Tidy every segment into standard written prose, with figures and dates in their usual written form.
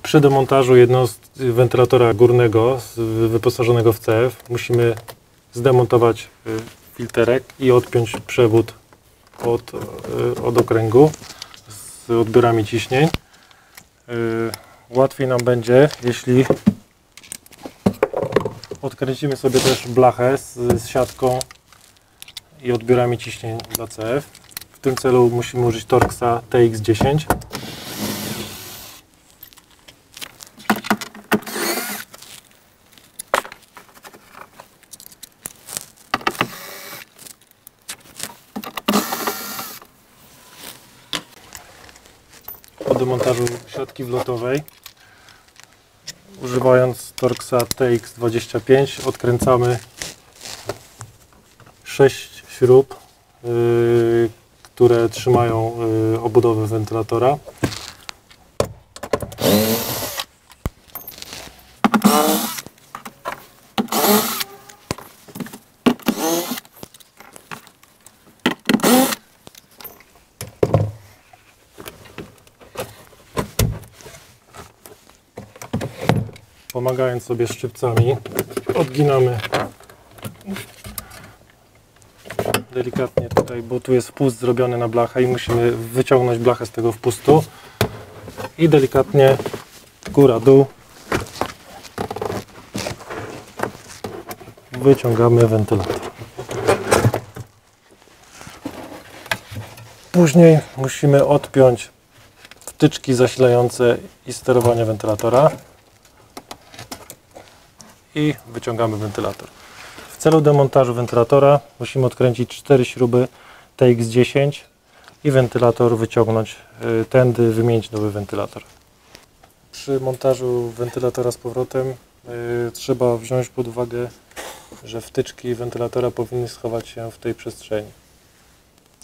Przy demontażu wentylatora górnego wyposażonego w CF musimy zdemontować filterek i odpiąć przewód od okręgu z odbiorami ciśnień. Łatwiej nam będzie, jeśli odkręcimy sobie też blachę z siatką i odbiorami ciśnień dla CF. W tym celu musimy użyć Torxa TX10. Po demontażu siatki wlotowej, używając Torxa TX25, odkręcamy 6 śrub, które trzymają obudowę wentylatora. Pomagając sobie szczypcami, odginamy delikatnie tutaj, bo tu jest wpust zrobiony na blachę i musimy wyciągnąć blachę z tego wpustu i delikatnie góra-dół wyciągamy wentylator. Później musimy odpiąć wtyczki zasilające i sterowanie wentylatora i wyciągamy wentylator. W celu demontażu wentylatora musimy odkręcić 4 śruby TX10 i wentylator wyciągnąć tędy, wymienić nowy wentylator. Przy montażu wentylatora z powrotem trzeba wziąć pod uwagę, że wtyczki wentylatora powinny schować się w tej przestrzeni.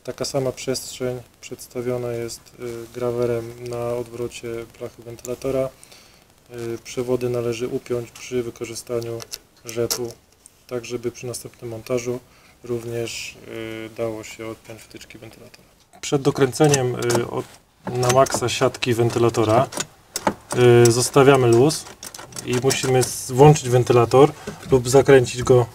Taka sama przestrzeń przedstawiona jest grawerem na odwrocie blachy wentylatora. Przewody należy upiąć przy wykorzystaniu rzepu, tak żeby przy następnym montażu również dało się odpiąć wtyczki wentylatora. Przed dokręceniem na maksa siatki wentylatora zostawiamy luz i musimy włączyć wentylator lub zakręcić go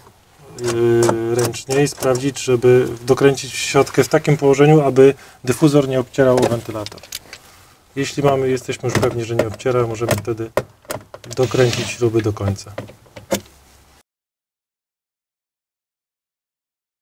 ręcznie i sprawdzić, żeby dokręcić siatkę w takim położeniu, aby dyfuzor nie obcierał o wentylator. Jeśli jesteśmy już pewni, że nie obciera, możemy wtedy dokręcić śruby do końca.